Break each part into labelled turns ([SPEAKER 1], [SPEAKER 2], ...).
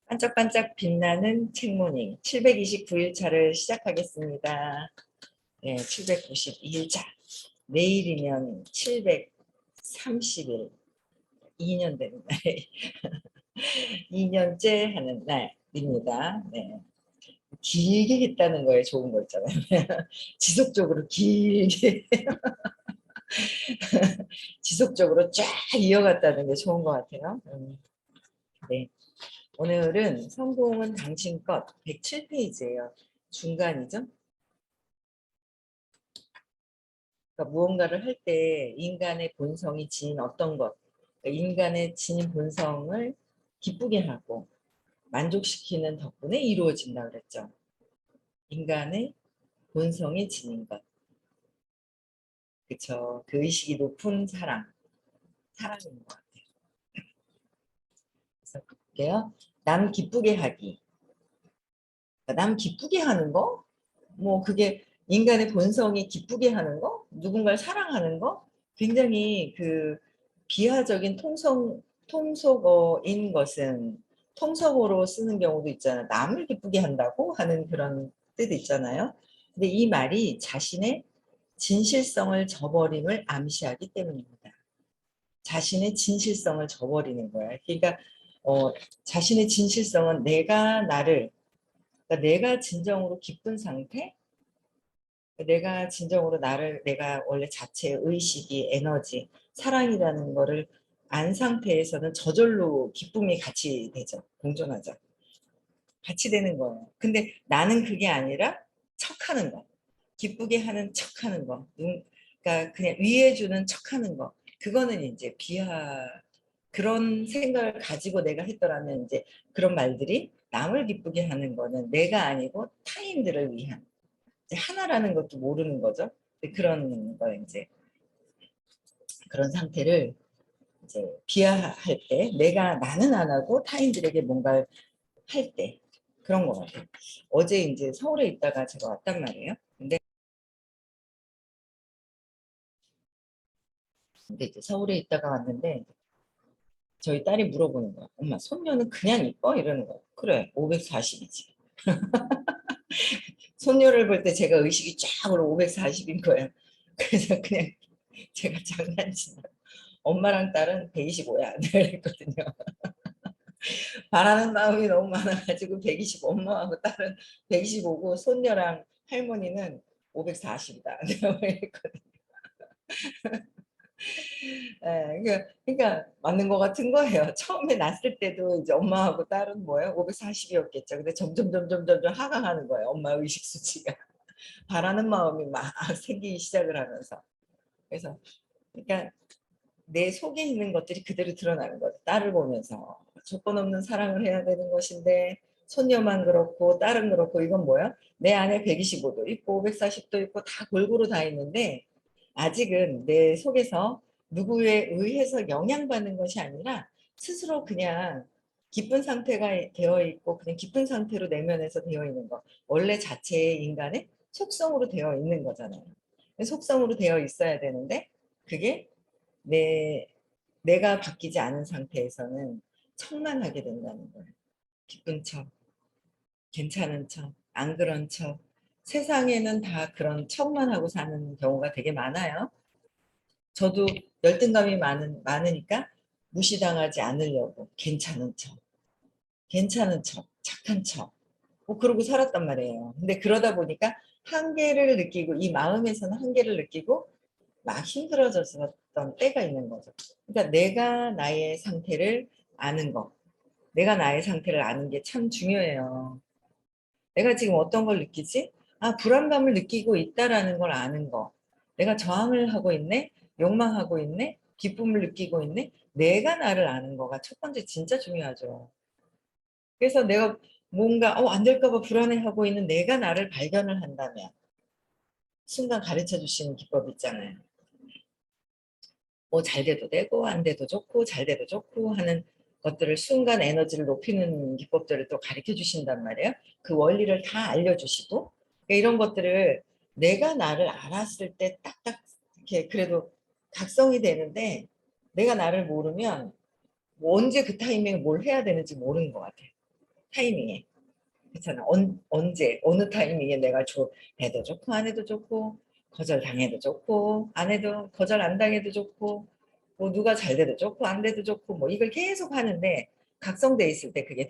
[SPEAKER 1] 반짝반짝 빛나는 책모닝 729일차를 시작하겠습니다. 네, 792일차. 내일이면 730일, 2년 되는 날, 2년째 하는 날입니다. 네. 길게 했다는 거에 좋은 거 있잖아요. 지속적으로 길게, 지속적으로 쫙 이어갔다는 게 좋은 것 같아요. 네. 오늘은 성공은 당신 것 107페이지예요. 중간이죠. 그러니까 무언가를 할 때 인간의 본성이 지닌 어떤 것, 그러니까 인간의 지닌 본성을 기쁘게 하고 만족시키는 덕분에 이루어진다 그랬죠. 인간의 본성이 지닌 것, 그쵸? 그 의식이 높은 사랑인 것 같아요. 그래서 볼게요. 남 기쁘게 하기. 그러니까 남 기쁘게 하는 거, 뭐 그게 인간의 본성이 기쁘게 하는 거, 누군가를 사랑하는 거, 굉장히 그 비하적인 통속어인 것은 통속어로 쓰는 경우도 있잖아요. 남을 기쁘게 한다고 하는 그런 뜻도 있잖아요. 근데 이 말이 자신의 진실성을 저버림을 암시하기 때문입니다. 자신의 진실성을 저버리는 거야. 그러니까 자신의 진실성은 그러니까 내가 진정으로 기쁜 상태, 내가 진정으로 내가 원래 자체의 의식이 에너지, 사랑이라는 거를 안 상태에서는 저절로 기쁨이 같이 되죠. 공존하죠. 같이 되는 거예요. 근데 나는 그게 아니라 척하는 거. 기쁘게 하는 척하는 거. 그러니까 그냥 위해주는 척하는 거. 그거는 이제 그런 생각을 가지고 내가 했더라면 이제 그런 말들이 남을 기쁘게 하는 거는 내가 아니고 타인들을 위한. 하나라는 것도 모르는 거죠. 그런 거 이제 그런 상태를 이제 비하할 때 나는 안 하고 타인들에게 뭔가를 할 때 그런 거 같아요. 어제 이제 서울에 있다가 제가 왔단 말이에요. 근데 이제 서울에 있다가 왔는데 저희 딸이 물어보는 거야. 엄마 손녀는 그냥 이뻐? 이러는 거야. 그래 540이지. 손녀를 볼 때 제가 의식이 쫙 올라 540인 거예요. 그래서 그냥 제가 장난치다. 엄마랑 딸은 125야. 내가 그랬거든요. 바라는 마음이 너무 많아가지고 125, 엄마하고 딸은 125고 손녀랑 할머니는 540이다. 내가 그랬거든요. 예, 그러니까 맞는 것 같은 거예요. 처음에 낳았을 때도 이제 엄마하고 딸은 뭐예요? 540이었겠죠. 근데 점점 하강하는 거예요. 엄마 의식 수치가. 바라는 마음이 막 생기기 시작을 하면서. 그래서 그러니까 내 속에 있는 것들이 그대로 드러나는 거죠. 딸을 보면서 조건 없는 사랑을 해야 되는 것인데 손녀만 그렇고 딸은 그렇고 이건 뭐야? 내 안에 125도 있고 540도 있고 다 골고루 다 있는데 아직은 내 속에서 누구에 의해서 영향받는 것이 아니라 스스로 그냥 기쁜 상태가 되어 있고 그냥 기쁜 상태로 내면에서 되어 있는 것. 원래 자체의 인간의 속성으로 되어 있는 거잖아요. 속성으로 되어 있어야 되는데 그게 내, 내가 바뀌지 않은 상태에서는 척만 하게 된다는 거예요. 기쁜 척, 괜찮은 척, 안 그런 척. 세상에는 다 그런 척만 하고 사는 경우가 되게 많아요. 저도 열등감이 많으니까 무시당하지 않으려고 괜찮은 척, 착한 척. 뭐 그러고 살았단 말이에요. 근데 그러다 보니까 한계를 느끼고 이 마음에서는 한계를 느끼고 막 힘들어졌었던 때가 있는 거죠. 그러니까 내가 나의 상태를 아는 거. 내가 나의 상태를 아는 게 참 중요해요. 내가 지금 어떤 걸 느끼지? 아, 불안감을 느끼고 있다라는 걸 아는 거. 내가 저항을 하고 있네? 욕망하고 있네? 기쁨을 느끼고 있네? 내가 나를 아는 거가 첫 번째 진짜 중요하죠. 그래서 내가 뭔가 안 될까 봐 불안해하고 있는 내가 나를 발견을 한다면 순간 가르쳐 주시는 기법 있잖아요. 뭐 잘 돼도 되고 안 돼도 좋고 잘 돼도 좋고 하는 것들을 순간 에너지를 높이는 기법들을 또 가르쳐 주신단 말이에요. 그 원리를 다 알려주시고 그러니까 이런 것들을 내가 나를 알았을 때 딱딱 이렇게 그래도 각성이 되는데 내가 나를 모르면 뭐 언제 그 타이밍에 뭘 해야 되는지 모르는 것 같아요. 타이밍에. 그렇잖아. 언제 어느 타이밍에 내가 해도 좋고 안 해도 좋고 거절 당해도 좋고 안 해도 거절 안 당해도 좋고 뭐 누가 잘 돼도 좋고 안 돼도 좋고 뭐 이걸 계속 하는데 각성돼 있을 때 그게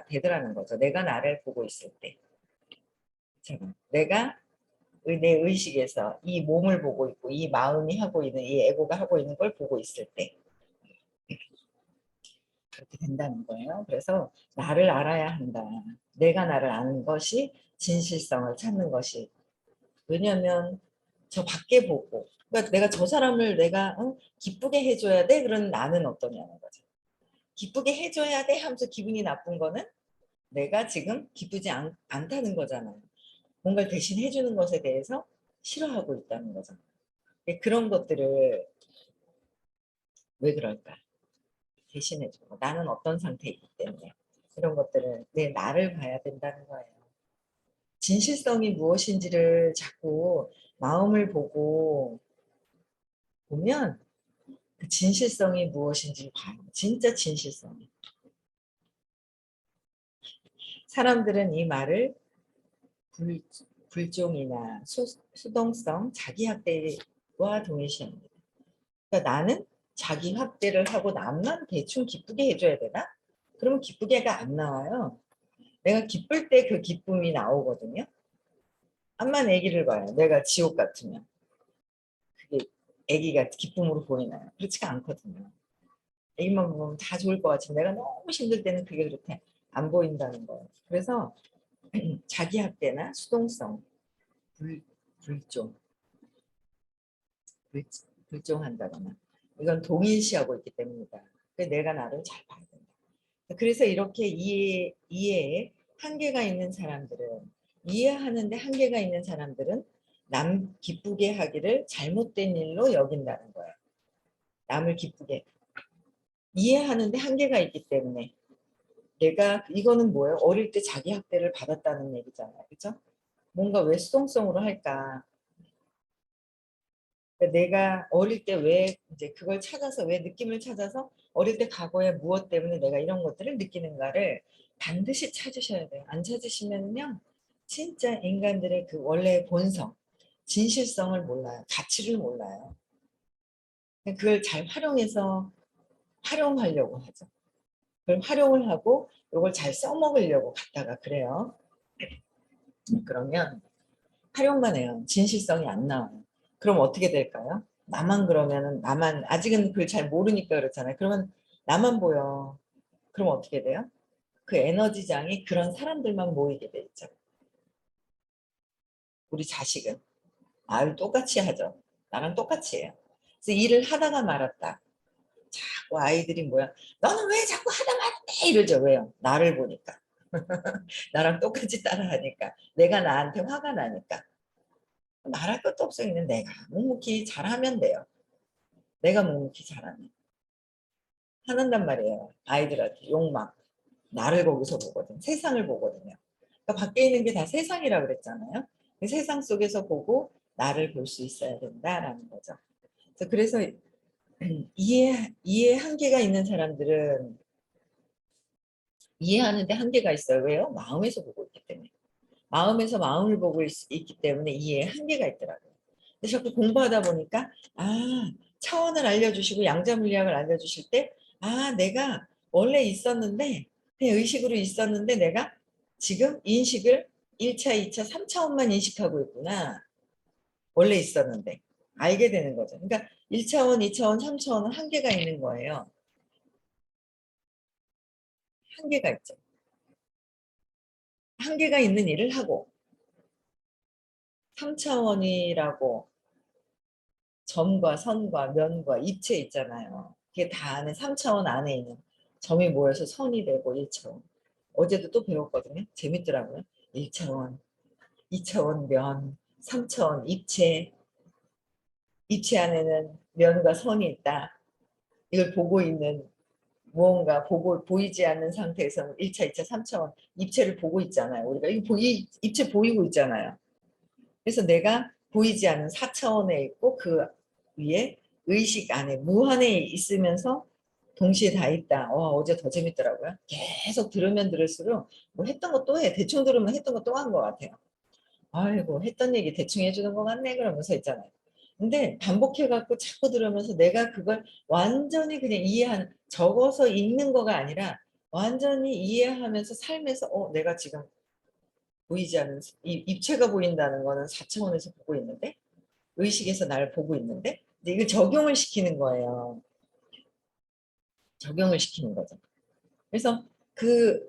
[SPEAKER 1] 되더라는 거죠. 내가 나를 보고 있을 때. 자, 내가 내 의식에서 이 몸을 보고 있고 이 마음이 하고 있는 이 에고가 하고 있는 걸 보고 있을 때 그렇게 된다는 거예요. 그래서 나를 알아야 한다. 내가 나를 아는 것이 진실성을 찾는 것이. 왜냐하면 저 밖에 보고 그러니까 내가 저 사람을 내가 기쁘게 해줘야 돼? 그런 나는 어떠냐는 거죠. 기쁘게 해줘야 돼 하면서 기분이 나쁜 거는 내가 지금 기쁘지 않다는 거잖아요. 뭔가를 대신 해주는 것에 대해서 싫어하고 있다는 거죠. 그런 것들을 왜 그럴까? 대신해주고 나는 어떤 상태이기 때문에 이런 것들을 내 나를 봐야 된다는 거예요. 진실성이 무엇인지를 자꾸 마음을 보고 보면 그 진실성이 무엇인지를 봐요. 진짜 진실성이. 사람들은 이 말을 불, 불종이나 수동성, 자기학대와 동일시합니다. 그러니까 나는 자기 확대를 하고 남만 대충 기쁘게 해줘야 되나? 그러면 기쁘게가 안 나와요. 내가 기쁠 때 그 기쁨이 나오거든요. 암만 아기를 봐요. 내가 지옥 같으면. 그게 아기가 기쁨으로 보이나요? 그렇지가 않거든요. 아기만 보면 다 좋을 것 같지만 내가 너무 힘들 때는 그게 그렇게 안 보인다는 거예요. 그래서 자기 학대나 수동성, 불, 불종, 불, 불종한다거나 이건 동일시하고 있기 때문이다. 내가 나를 잘 봐야 된다. 그래서 이렇게 이해에 한계가 있는 사람들은 이해하는데 한계가 있는 사람들은 남 기쁘게 하기를 잘못된 일로 여긴다는 거예요. 남을 기쁘게 이해하는데 한계가 있기 때문에 내가 이거는 뭐예요? 어릴 때 자기 학대를 받았다는 얘기잖아요. 그렇죠? 뭔가 왜 수동성으로 할까? 그러니까 내가 어릴 때 왜 이제 그걸 찾아서 왜 느낌을 찾아서 어릴 때 과거에 무엇 때문에 내가 이런 것들을 느끼는가를 반드시 찾으셔야 돼요. 안 찾으시면요 진짜 인간들의 그 원래의 본성, 진실성을 몰라요. 가치를 몰라요. 그걸 잘 활용하려고 하죠. 그걸 활용을 하고 이걸 잘 써먹으려고 갖다가 그래요. 그러면 활용만 해요. 진실성이 안 나와요. 그럼 어떻게 될까요? 나만 그러면은 나만 아직은 그걸 잘 모르니까 그렇잖아요. 그러면 나만 보여. 그럼 어떻게 돼요? 그 에너지장이 그런 사람들만 모이게 돼 있죠. 우리 자식은 아유 똑같이 하죠. 나랑 똑같이 해요. 그래서 일을 하다가 말았다. 자꾸 아이들이 뭐야? 너는 왜 자꾸 하다 말았대? 이러죠. 왜요? 나를 보니까. 나랑 똑같이 따라하니까. 내가 나한테 화가 나니까. 말할 것도 없어 있는 내가 묵묵히 잘하면 돼요. 내가 묵묵히 잘하면. 화난단 말이에요. 아이들한테 욕망. 나를 거기서 보거든. 세상을 보거든요. 그러니까 밖에 있는 게 다 세상이라 그랬잖아요. 그 세상 속에서 보고 나를 볼 수 있어야 된다라는 거죠. 그래서 이해 한계가 있는 사람들은 이해하는데 한계가 있어요. 왜요? 마음에서 보고 있기 때문에. 마음에서 마음을 보고 있기 때문에 이해에 한계가 있더라고요. 그래서 자꾸 공부하다 보니까 차원을 알려주시고 양자물리학을 알려주실 때 내가 원래 있었는데 그냥 의식으로 있었는데 내가 지금 인식을 1차, 2차, 3차원만 인식하고 있구나. 원래 있었는데 알게 되는 거죠. 그러니까 1차원, 2차원, 3차원은 한계가 있는 거예요. 한계가 있죠. 한계가 있는 일을 하고 3차원이라고 점과 선과 면과 입체 있잖아요. 그게 다 안에 3차원 안에 있는 점이 모여서 선이 되고 1차원. 어제도 또 배웠거든요. 재밌더라고요. 1차원, 2차원 면, 3차원 입체. 입체 안에는 면과 선이 있다. 이걸 보고 있는 무언가 보이지 않는 상태에서는 1차, 2차, 3차원 입체를 보고 있잖아요. 우리가 이 입체 보이고 있잖아요. 그래서 내가 보이지 않는 4차원에 있고 그 위에 의식 안에 무한에 있으면서 동시에 다 있다. 어제 더 재밌더라고요. 계속 들으면 들을수록 뭐 했던 거 또 해. 대충 들으면 했던 거 또 한 것 같아요. 아이고 했던 얘기 대충 해주는 것 같네 그러면서 있잖아요. 근데 반복해갖고 자꾸 들으면서 내가 그걸 완전히 그냥 적어서 읽는 거가 아니라 완전히 이해하면서 살면서 내가 지금 보이지 않는 입체가 보인다는 거는 4차원에서 보고 있는데 의식에서 나를 보고 있는데 근데 이걸 적용을 시키는 거예요. 적용을 시키는 거죠. 그래서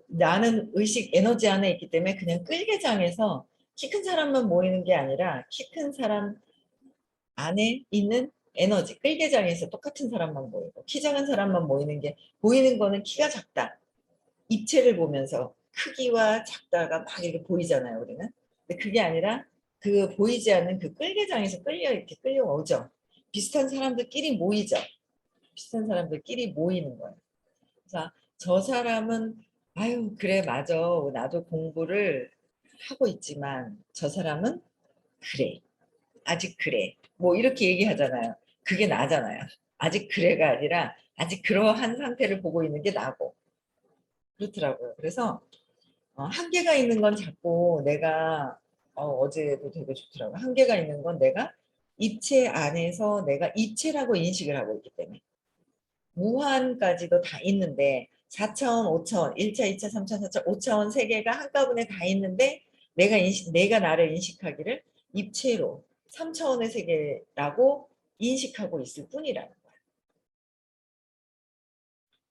[SPEAKER 1] 나는 의식 에너지 안에 있기 때문에 그냥 끌개장에서 키 큰 사람만 모이는 게 아니라 키 큰 사람 안에 있는 에너지, 끌개장에서 똑같은 사람만 모이고 키 작은 사람만 모이는 게 보이는 거는 키가 작다. 입체를 보면서 크기와 작다가 막 이렇게 보이잖아요, 우리는. 근데 그게 아니라 그 보이지 않는 그 끌개장에서 이렇게 끌려오죠. 비슷한 사람들끼리 모이죠. 비슷한 사람들끼리 모이는 거예요. 자, 저 사람은 아유 그래 맞아 나도 공부를 하고 있지만 저 사람은 그래 아직 그래 뭐 이렇게 얘기하잖아요. 그게 나잖아요. 아직 그래가 아니라 아직 그러한 상태를 보고 있는 게 나고 그렇더라고요. 그래서 한계가 있는 건 자꾸 내가 어제도 되게 좋더라고요. 한계가 있는 건 내가 입체 안에서 내가 입체라고 인식을 하고 있기 때문에 무한까지도 다 있는데 4차원, 5차원, 1차, 2차, 3차, 4차, 5차원 세계가 한꺼번에 다 있는데 내가 나를 인식하기를 입체로 3차원의 세계라고 인식하고 있을 뿐이라는 거야.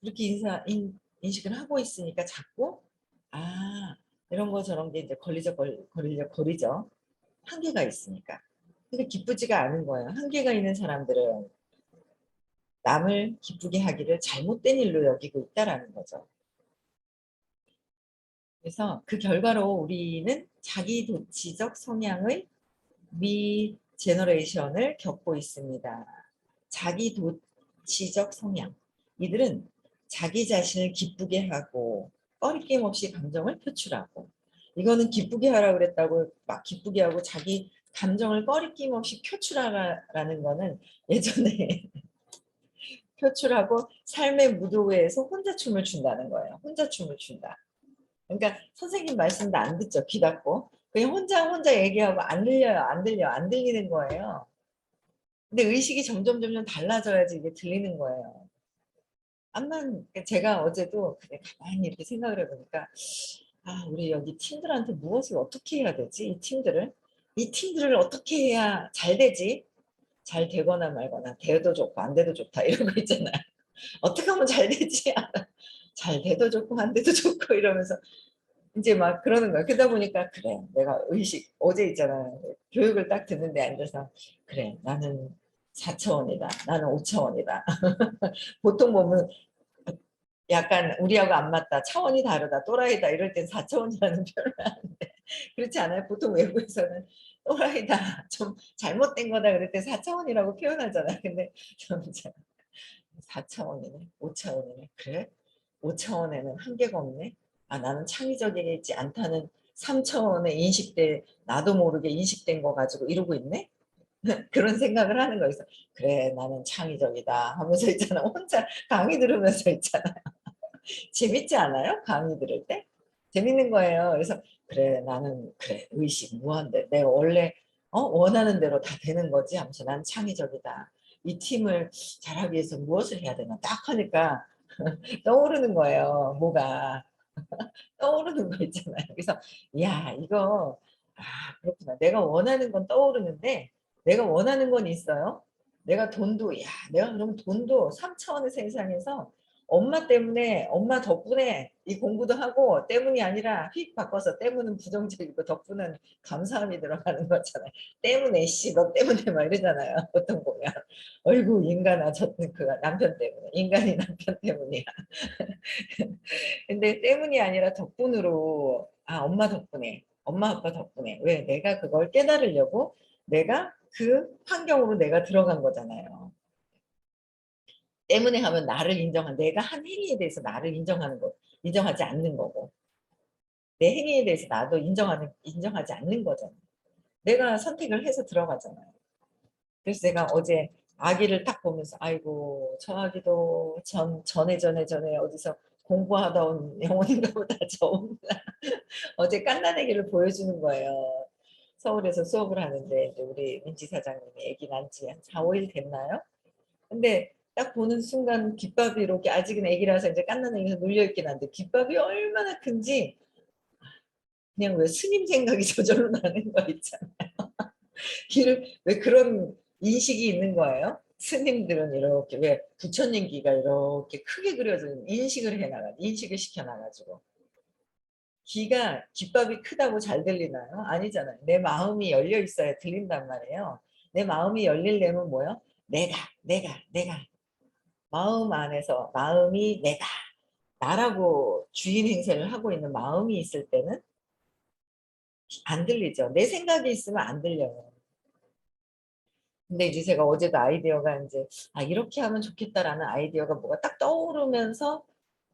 [SPEAKER 1] 그렇게 인식을 하고 있으니까 자꾸 이런 거 저런 게 이제 걸리죠. 한계가 있으니까. 근데 기쁘지가 않은 거예요. 한계가 있는 사람들은 남을 기쁘게 하기를 잘못된 일로 여기고 있다라는 거죠. 그래서 그 결과로 우리는 자기 도취적 성향의 미 제너레이션을 겪고 있습니다. 자기 도취적 성향. 이들은 자기 자신을 기쁘게 하고 꺼리낌 없이 감정을 표출하고 이거는 기쁘게 하라고 그랬다고 막 기쁘게 하고 자기 감정을 꺼리낌 없이 표출하라는 거는 예전에 표출하고 삶의 무도회에서 혼자 춤을 춘다는 거예요. 혼자 춤을 춘다. 그러니까 선생님 말씀도 안 듣죠. 귀 닫고. 그냥 혼자 얘기하고 안 들려요. 안 들리는 거예요. 근데 의식이 점점 달라져야지 이게 들리는 거예요. 암만 제가 어제도 그냥 가만히 이렇게 생각을 해보니까 우리 여기 팀들한테 무엇을 어떻게 해야 되지? 이 팀들을 어떻게 해야 잘 되지? 잘 되거나 말거나 돼도 좋고 안 돼도 좋다 이런 거 있잖아요. 어떻게 하면 잘 되지? 잘 돼도 좋고 안 돼도 좋고 이러면서 이제 막 그러는 거야. 그러다 보니까 그래 내가 어제 있잖아요. 교육을 딱 듣는데 앉아서 그래 나는 4차원이다. 나는 5차원이다. 보통 보면 약간 우리하고 안 맞다. 차원이 다르다. 또라이다. 이럴 땐 4차원이라는 표현을 하는데 그렇지 않아요? 보통 외국에서는 또라이다. 좀 잘못된 거다. 그럴 때 4차원이라고 표현하잖아요. 근데 저 4차원이네. 5차원이네. 그래? 5차원에는 한계가 없네. 나는 창의적이지 않다는 3차원의 나도 모르게 인식된 거 가지고 이러고 있네. 그런 생각을 하는 거였어. 그래 나는 창의적이다 하면서 있잖아. 혼자 강의 들으면서 있잖아. 재밌지 않아요? 강의 들을 때? 재밌는 거예요. 그래서 그래 나는 그래 의식 무한대 내가 원래 원하는 대로 다 되는 거지 하면서 난 창의적이다. 이 팀을 잘하기 위해서 무엇을 해야 되나 딱 하니까 떠오르는 거예요. 뭐가 떠오르는 거 있잖아요. 그래서 야 이거 그렇구나. 내가 원하는 건 떠오르는데 내가 원하는 건 있어요. 내가 그러면 돈도 3차원의 세상에서 엄마 덕분에 이 공부도 하고 때문이 아니라 휙 바꿔서 때문은 부정적이고 덕분은 감사함이 들어가는 거잖아요. 때문에 너 때문에 막 이러잖아요. 보통 보면 어이구 인간아 그 남편 때문에 인간이 남편 때문이야. 근데 때문이 아니라 덕분으로 엄마 덕분에 엄마 아빠 덕분에 왜 내가 그걸 깨달으려고 내가 그 환경으로 내가 들어간 거잖아요. 때문에 하면 내가 한 행위에 대해서 나를 인정하지 않는 거고 내 행위에 대해서 나도 인정하지 않는 거잖아요. 내가 선택을 해서 들어가잖아요. 그래서 내가 어제 아기를 딱 보면서 아이고 저 아기도 전에 어디서 공부하다 온 영혼인가 보다 좋은 어제 깐난애기를 보여주는 거예요. 서울에서 수업을 하는데 이제 우리 민지 사장님이 아기 낳은 지 한 4, 5일 됐나요? 근데 딱 보는 순간 귓밥이 이렇게 아직은 아기라서 이제 깐난애기에서 눌려있긴 한데 귓밥이 얼마나 큰지 그냥 왜 스님 생각이 저절로 나는 거 있잖아. 길을 왜 그런 인식이 있는 거예요? 스님들은 이렇게 왜 부처님 귀가 이렇게 크게 그려진 인식을 해나가 인식을 시켜놔가지고 귀가 귓밥이 크다고 잘 들리나요? 아니잖아요. 내 마음이 열려 있어야 들린단 말이에요. 내 마음이 열리려면 뭐요? 내가 마음 안에서 마음이 내가 나라고 주인 행세를 하고 있는 마음이 있을 때는 안 들리죠. 내 생각이 있으면 안 들려요. 근데 이제 제가 어제도 아이디어가 이제 아 이렇게 하면 좋겠다라는 아이디어가 뭐가 딱 떠오르면서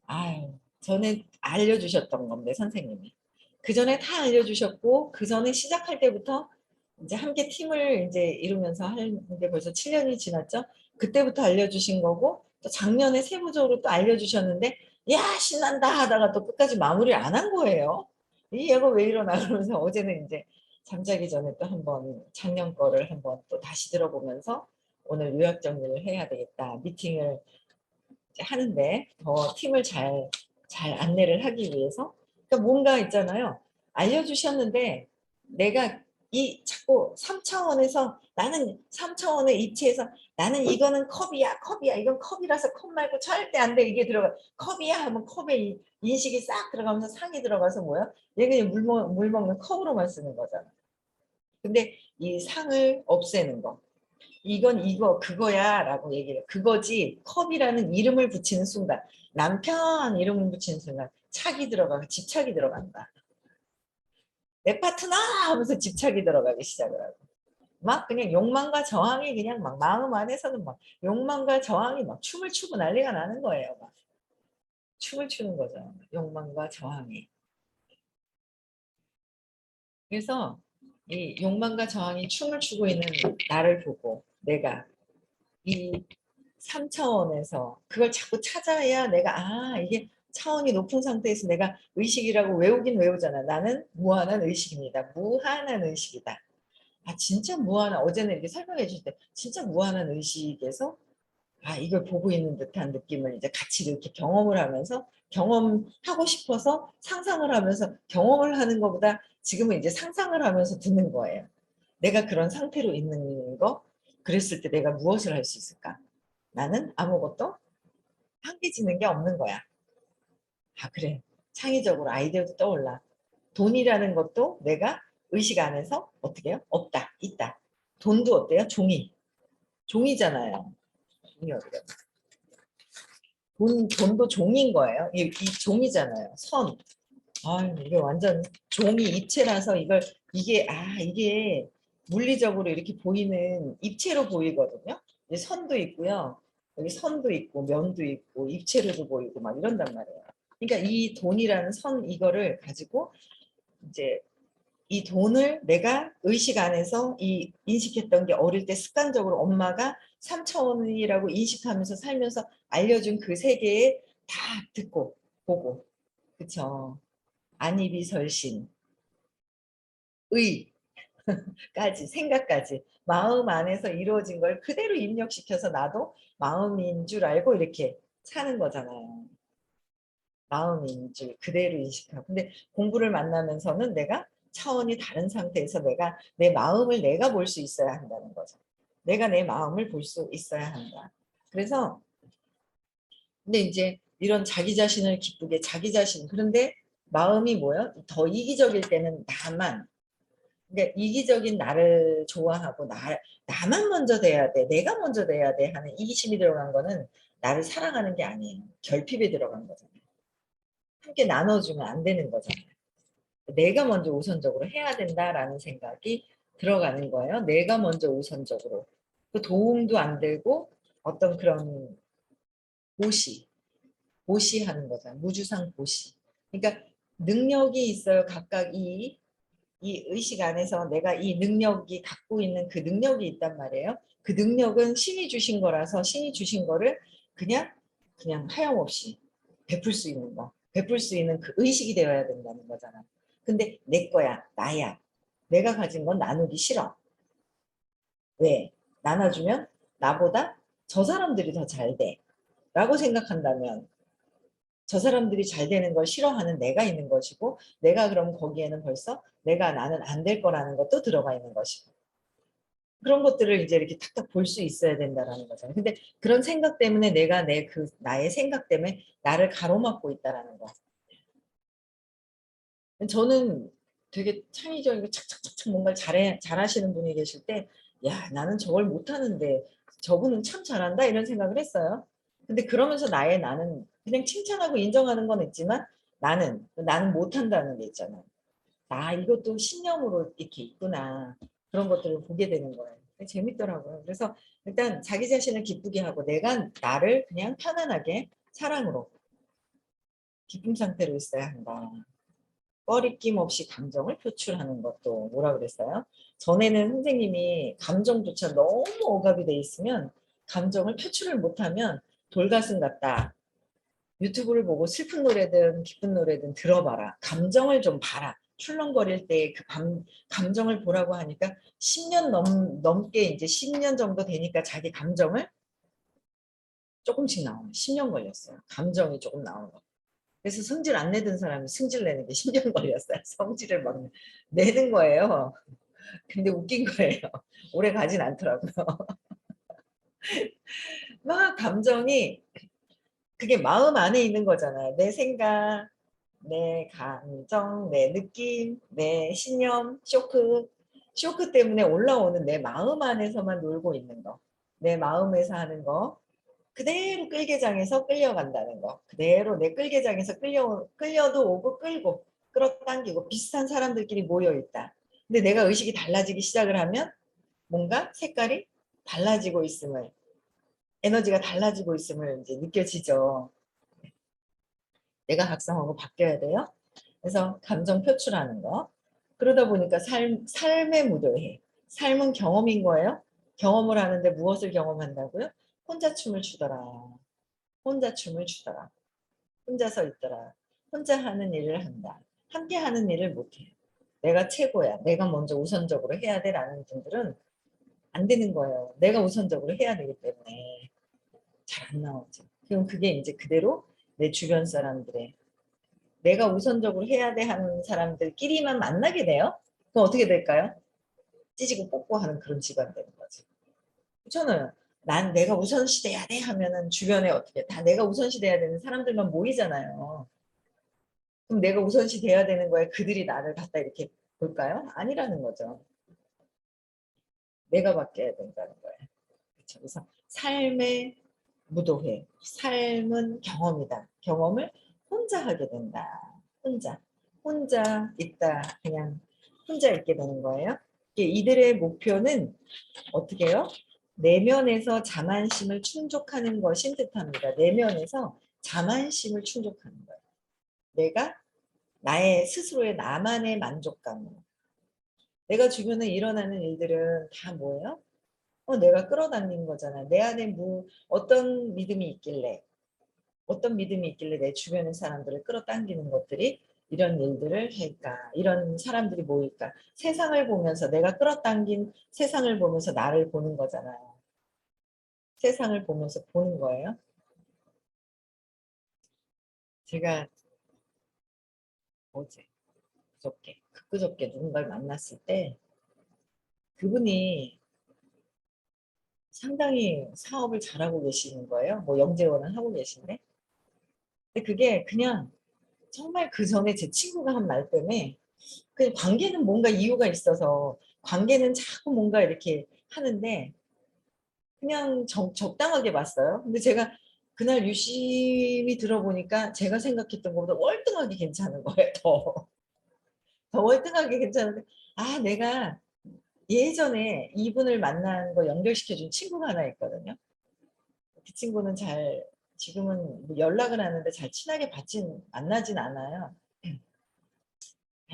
[SPEAKER 1] 아유 전에 알려주셨던 건데 선생님이 그 전에 다 알려주셨고 그 전에 시작할 때부터 이제 함께 팀을 이제 이루면서 하는데 벌써 7년이 지났죠. 그때부터 알려주신 거고 또 작년에 세부적으로 또 알려주셨는데 야 신난다 하다가 또 끝까지 마무리를 안 한 거예요. 이 얘가 왜 이러나 그러면서 어제는 이제 잠자기 전에 또 한번 작년 거를 한번 또 다시 들어보면서 오늘 요약 정리를 해야 되겠다 미팅을 이제 하는데 더 팀을 잘 안내를 하기 위해서 그러니까 뭔가 있잖아요. 알려주셨는데 내가 이 자꾸 3차원에서 나는 3차원의 입체에서 나는 이거는 컵이야 이건 컵이라서 컵 말고 절대 안 돼 이게 들어가 컵이야 하면 컵에 인식이 싹 들어가면서 상이 들어가서 뭐야 얘 그냥 물 먹는 컵으로만 쓰는 거잖아. 근데 이 상을 없애는 거 이건 이거 그거야 라고 얘기를 그거지 컵이라는 이름을 붙이는 순간 남편 이름을 붙이는 순간 착이 들어가 집착이 들어간다. 내 파트너 하면서 집착이 들어가기 시작을 하고 막 그냥 욕망과 저항이 그냥 막 마음 안에서는 막 욕망과 저항이 막 춤을 추고 난리가 나는 거예요. 막 춤을 추는 거죠. 욕망과 저항이. 그래서 이 욕망과 저항이 춤을 추고 있는 나를 보고 내가 이 3차원에서 그걸 자꾸 찾아야 내가 이게 차원이 높은 상태에서 내가 의식이라고 외우긴 외우잖아. 나는 무한한 의식입니다. 무한한 의식이다. 진짜 무한한 어제는 이렇게 설명해 주실 때 진짜 무한한 의식에서 이걸 보고 있는 듯한 느낌을 이제 같이 이렇게 경험을 하면서 경험하고 싶어서 상상을 하면서 경험을 하는 것보다 지금은 이제 상상을 하면서 듣는 거예요. 내가 그런 상태로 있는 거 그랬을 때 내가 무엇을 할 수 있을까? 나는 아무것도 한계지는 게 없는 거야. 그래. 창의적으로 아이디어도 떠올라. 돈이라는 것도 내가 의식 안에서 어떻게 해요? 없다. 있다. 돈도 어때요? 종이. 종이잖아요. 종이 어디가? 돈도 종인 거예요. 이 종이잖아요. 선. 이게 완전 종이 입체라서 이게 물리적으로 이렇게 보이는 입체로 보이거든요. 선도 있고요. 여기 선도 있고 면도 있고 입체로도 보이고 막 이런단 말이에요. 그러니까 이 돈이라는 선 이거를 가지고 이제 이 돈을 내가 의식 안에서 이 인식했던 게 어릴 때 습관적으로 엄마가 3차원이라고 인식하면서 살면서 알려준 그 세계에 다 듣고 보고 그쵸. 안이비설신 의까지 생각까지 마음 안에서 이루어진 걸 그대로 입력시켜서 나도 마음인 줄 알고 이렇게 사는 거잖아요. 마음인 줄 그대로 인식하고 근데 공부를 만나면서는 내가 차원이 다른 상태에서 내가 내 마음을 내가 볼 수 있어야 한다는 거죠. 내가 내 마음을 볼 수 있어야 한다. 그래서 근데 이제 이런 자기 자신을 기쁘게 자기 자신 그런데 마음이 뭐예요? 더 이기적일 때는 나만 그러니까 이기적인 나를 좋아하고 나만 먼저 돼야 돼. 내가 먼저 돼야 돼 하는 이기심이 들어간 거는 나를 사랑하는 게 아니에요. 결핍에 들어간 거잖아요. 함께 나눠주면 안 되는 거잖아요. 내가 먼저 우선적으로 해야 된다라는 생각이 들어가는 거예요. 내가 먼저 우선적으로. 그 도움도 안 되고 어떤 그런 보시, 보시하는 거잖아요. 무주상 보시. 그러니까 능력이 있어요. 각각 이 이 의식 안에서 내가 이 능력이 갖고 있는 그 능력이 있단 말이에요. 그 능력은 신이 주신 거라서 신이 주신 거를 그냥 하염없이 베풀 수 있는 거. 베풀 수 있는 그 의식이 되어야 된다는 거잖아. 근데 내 거야. 나야. 내가 가진 건 나누기 싫어. 왜? 나눠주면 나보다 저 사람들이 더 잘 돼. 라고 생각한다면 저 사람들이 잘 되는 걸 싫어하는 내가 있는 것이고 내가 그럼 거기에는 벌써 나는 안 될 거라는 것도 들어가 있는 것이고 그런 것들을 이제 이렇게 탁탁 볼 수 있어야 된다라는 거잖아요. 근데 그런 생각 때문에 내가 나의 생각 때문에 나를 가로막고 있다라는 거. 저는 되게 창의적이고 착착착착 뭔가 잘하시는 분이 계실 때, 야, 나는 저걸 못하는데 저분은 참 잘한다 이런 생각을 했어요. 근데 그러면서 나는 그냥 칭찬하고 인정하는 건 있지만 나는 못한다는 게 있잖아요. 아, 이것도 신념으로 이렇게 있구나. 그런 것들을 보게 되는 거예요. 재밌더라고요. 그래서 일단 자기 자신을 기쁘게 하고 내가 나를 그냥 편안하게 사랑으로 기쁨 상태로 있어야 한다. 꺼리낌 없이 감정을 표출하는 것도 뭐라 그랬어요? 전에는 선생님이 감정조차 너무 억압이 돼 있으면 감정을 표출을 못하면 돌가슴 같다. 유튜브를 보고 슬픈 노래든 기쁜 노래든 들어봐라. 감정을 좀 봐라. 출렁거릴 때 그 감정을 보라고 하니까 10년 넘게 이제 10년 정도 되니까 자기 감정을 조금씩 나오는 10년 걸렸어요. 감정이 조금 나오는 거. 그래서 성질 안 내던 사람이 성질 내는 게 10년 걸렸어요. 성질을 막 내는 거예요. 근데 웃긴 거예요. 오래 가진 않더라고요. 막 감정이 그게 마음 안에 있는 거잖아요. 내 생각, 내 감정, 내 느낌, 내 신념, 쇼크 때문에 올라오는 내 마음 안에서만 놀고 있는 거. 내 마음에서 하는 거. 그대로 끌개장에서 끌려간다는 거. 그대로 내 끌개장에서 끌려도 오고 끌어당기고 비슷한 사람들끼리 모여 있다. 근데 내가 의식이 달라지기 시작을 하면 뭔가 색깔이 달라지고 있음을, 에너지가 달라지고 있음을 이제 느껴지죠. 내가 각성하고 바뀌어야 돼요. 그래서 감정 표출하는 거. 그러다 보니까 삶에 무도해. 삶은 경험인 거예요. 경험을 하는데 무엇을 경험한다고요? 혼자 춤을 추더라. 혼자 춤을 추더라. 혼자서 있더라. 혼자 하는 일을 한다. 함께 하는 일을 못해요. 내가 최고야. 내가 먼저 우선적으로 해야 돼라는 분들은 안 되는 거예요. 내가 우선적으로 해야 되기 때문에 잘 안 나오죠. 그럼 그게 이제 그대로 내 주변 사람들의 내가 우선적으로 해야 돼 하는 사람들끼리만 만나게 돼요. 그럼 어떻게 될까요? 찌지고 뽀뽀하는 그런 집안 되는 거지. 저는 난 내가 우선시 돼야 돼 하면은 주변에 어떻게 다 내가 우선시 돼야 되는 사람들만 모이잖아요. 그럼 내가 우선시 돼야 되는 거에 그들이 나를 갖다 이렇게 볼까요? 아니라는 거죠. 내가 바뀌어야 된다는 거예요. 그렇죠? 그래서 삶의 무도회, 삶은 경험이다. 경험을 혼자 하게 된다. 혼자 있다. 그냥 혼자 있게 되는 거예요. 이들의 목표는 어떻게 해요? 내면에서 자만심을 충족하는 것인 듯합니다. 내면에서 자만심을 충족하는 거예요. 내가 나의 스스로의 나만의 만족감으로. 내가 주변에 일어나는 일들은 다 뭐예요? 내가 끌어당긴 거잖아. 내 안에 어떤 믿음이 있길래 내 주변의 사람들을 끌어당기는 것들이 이런 일들을 할까? 이런 사람들이 모일까? 세상을 보면서 내가 끌어당긴 세상을 보면서 나를 보는 거잖아요. 세상을 보면서 보는 거예요. 제가 어제 그저께 누군가를 만났을 때 그분이 상당히 사업을 잘하고 계시는 거예요. 뭐 영재원을 하고 계신데. 근데 그게 그냥 정말 그 전에 제 친구가 한 말 때문에 그냥 관계는 뭔가 이유가 있어서 관계는 자꾸 뭔가 이렇게 하는데 그냥 적당하게 봤어요. 근데 제가 그날 유심히 들어보니까 제가 생각했던 것보다 월등하게 괜찮은 거예요. 더 월등하게 괜찮은데 내가 예전에 이분을 만난 거 연결시켜준 친구가 하나 있거든요. 그 친구는 지금은 뭐 연락을 하는데 잘 친하게 만나진 않아요.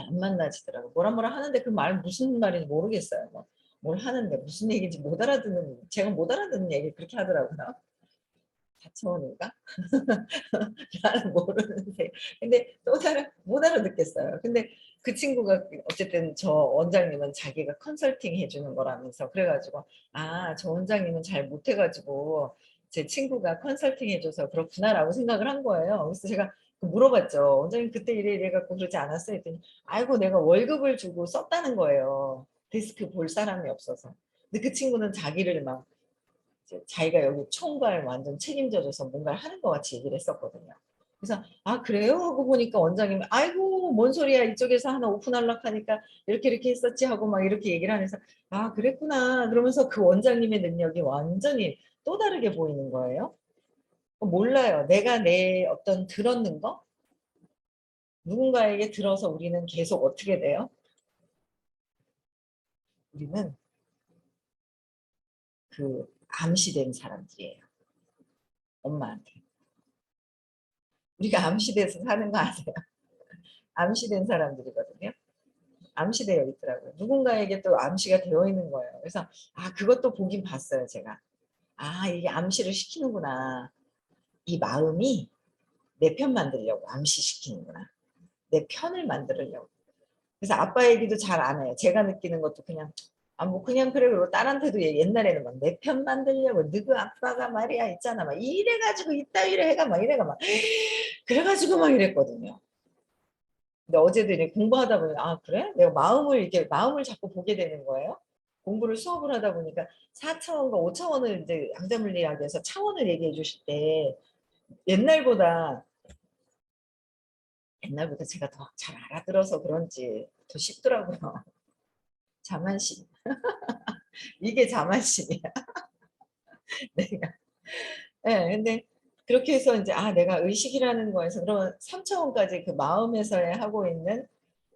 [SPEAKER 1] 안 만나지더라고. 뭐라 하는데 그 말 무슨 말인지 모르겠어요. 뭐, 뭘 하는데 무슨 얘기인지 못 알아듣는, 제가 못 알아듣는 얘기 그렇게 하더라고요. 4차원인가? 나는 모르는데. 근데 또 다른, 못 알아듣겠어요. 근데 그 친구가 어쨌든 저 원장님은 자기가 컨설팅 해주는 거라면서 그래가지고, 아, 저 원장님은 잘 못해가지고 제 친구가 컨설팅 해줘서 그렇구나라고 생각을 한 거예요. 그래서 제가 물어봤죠. 원장님 그때 이래갖고 그러지 않았어요? 했더니, 아이고, 내가 월급을 주고 썼다는 거예요. 데스크 볼 사람이 없어서. 근데 그 친구는 자기를 막 이제 자기가 여기 총괄 완전 책임져줘서 뭔가를 하는 것 같이 얘기를 했었거든요. 그래서 아 그래요? 하고 보니까 원장님이 아이고 뭔 소리야 이쪽에서 하나 오픈하려고 하니까 이렇게 했었지 하고 막 이렇게 얘기를 하면서 아 그랬구나 그러면서 그 원장님의 능력이 완전히 또 다르게 보이는 거예요. 몰라요. 내가 내 어떤 들었는 거 누군가에게 들어서 우리는 계속 어떻게 돼요? 우리는 그 암시된 사람들이에요. 엄마한테. 우리가 암시돼서 사는 거 아세요? 암시된 사람들이거든요. 암시되어 있더라고요. 누군가에게 또 암시가 되어 있는 거예요. 그래서 아 그것도 보긴 봤어요. 제가. 아 이게 암시를 시키는구나. 이 마음이 내 편 만들려고 암시시키는구나. 내 편을 만들려고. 그래서 아빠 얘기도 잘 안 해요. 제가 느끼는 것도 그냥 아 뭐 그냥 그래 그리고 딸한테도 옛날에는 막 내 편 만들려고 너그 아빠가 말이야 있잖아 막 이래가지고 이따위로 해가 막 이래가 막 그래가지고 막 이랬거든요. 근데 어제도 이제 공부하다 보니 아 그래? 내가 마음을 이렇게 마음을 자꾸 보게 되는 거예요. 공부를 수업을 하다 보니까 4차원과 5차원을 이제 양자물리학에서 차원을 얘기해 주실 때 옛날보다 옛날보다 제가 더 잘 알아들어서 그런지 더 쉽더라고요. 자만심. 이게 자만심이야. 내가. 예, 네, 근데 그렇게 해서 이제 아 내가 의식이라는 거에서 그러면 3차원까지 그 마음에서의 하고 있는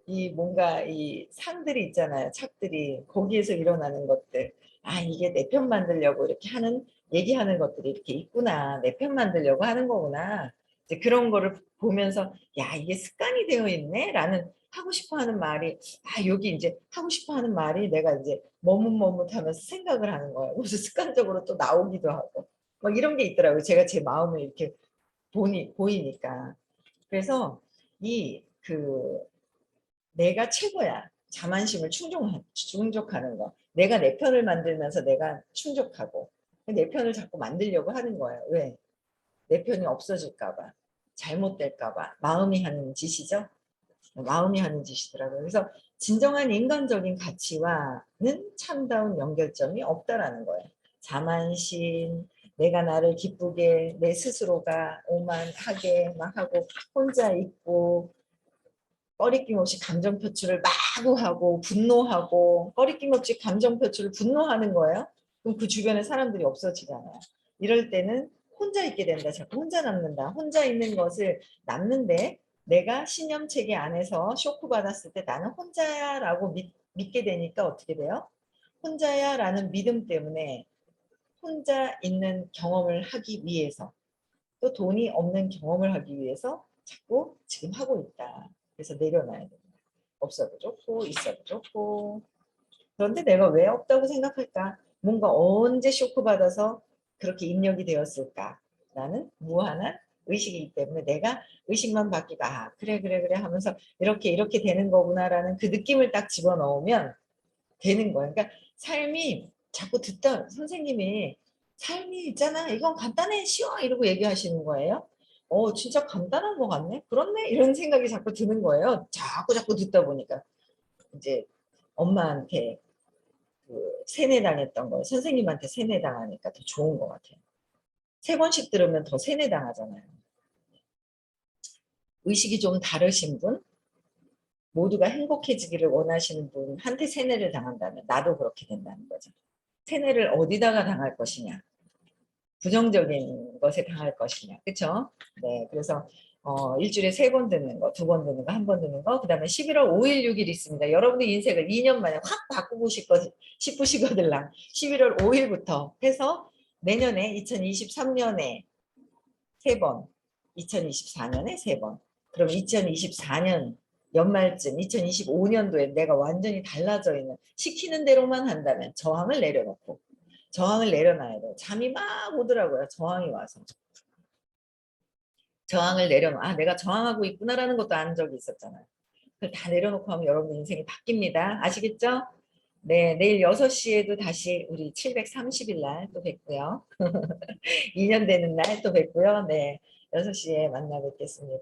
[SPEAKER 1] 이 뭔가 이 상들이 있잖아요. 착들이 거기에서 일어나는 것들. 아 이게 내 편 만들려고 이렇게 하는 얘기하는 것들이 이렇게 있구나. 내 편 만들려고 하는 거구나. 이제 그런 거를 보면서 야 이게 습관이 되어 있네 라는 하고 싶어 하는 말이 아 여기 이제 하고 싶어 하는 말이 내가 이제 머뭇머뭇하면서 생각을 하는 거예요. 그래서 습관적으로 또 나오기도 하고 막 이런 게 있더라고요. 제가 제 마음을 이렇게 보이니까. 그래서 이그 내가 최고야. 자만심을 충족하는 거. 내가 내 편을 만들면서 내가 충족하고 내 편을 자꾸 만들려고 하는 거예요. 왜? 내 편이 없어질까 봐. 잘못될까 봐. 마음이 하는 짓이죠. 마음이 하는 짓이더라고요. 그래서 진정한 인간적인 가치와는 참다운 연결점이 없다라는 거예요. 자만심, 내가 나를 기쁘게 내 스스로가 오만하게 막 하고 혼자 있고 꺼리낌 없이 감정 표출을 마구 하고 분노하고 꺼리낌 없이 감정 표출을 분노하는 거예요. 그럼 그 주변에 사람들이 없어지잖아요. 이럴 때는 혼자 있게 된다. 자꾸 혼자 남는다. 혼자 있는 것을 남는데 내가 신념체계 안에서 쇼크 받았을 때 나는 혼자야 라고 믿게 되니까 어떻게 돼요? 혼자야 라는 믿음 때문에 혼자 있는 경험을 하기 위해서 또 돈이 없는 경험을 하기 위해서 자꾸 지금 하고 있다. 그래서 내려놔야 된다. 없어도 좋고 있어도 좋고 그런데 내가 왜 없다고 생각할까? 뭔가 언제 쇼크받아서 그렇게 입력이 되었을까? 라는 무한한 의식이기 때문에 내가 의식만 바뀌고 아 그래 하면서 이렇게 되는 거구나라는 그 느낌을 딱 집어넣으면 되는 거예요. 그러니까 삶이 자꾸 듣다 선생님이 삶이 있잖아. 이건 간단해 쉬워 이러고 얘기하시는 거예요. 진짜 간단한 거 같네. 그렇네. 이런 생각이 자꾸 드는 거예요. 자꾸 듣다 보니까 이제 엄마한테 그 세뇌당했던 거 선생님한테 세뇌당하니까 더 좋은 것 같아요. 3번씩 들으면 더 세뇌당하잖아요. 의식이 좀 다르신 분 모두가 행복해지기를 원하시는 분한테 세뇌를 당한다면 나도 그렇게 된다는 거죠. 세뇌를 어디다가 당할 것이냐. 부정적인 것에 당할 것이냐. 그렇죠? 네. 그래서 일주일에 3번 듣는 거, 2번 듣는 거, 1번 듣는 거, 그 다음에 11월 5일, 6일 있습니다. 여러분의 인생을 2년 만에 확 바꾸고 싶으시거들랑 11월 5일부터 해서 내년에 2023년에 3번, 2024년에 3번, 그럼 2024년 연말쯤 2025년도에 내가 완전히 달라져 있는, 시키는 대로만 한다면 저항을 내려놓고, 저항을 내려놔야 돼요. 잠이 막 오더라고요. 저항이 와서. 저항을 내려놓아, 아, 내가 저항하고 있구나라는 것도 안 적이 있었잖아요. 그걸 다 내려놓고 하면 여러분 인생이 바뀝니다. 아시겠죠? 네, 내일 6시에도 다시 우리 730일 날 또 뵙고요. 2년 되는 날 또 뵙고요. 네, 6시에 만나 뵙겠습니다.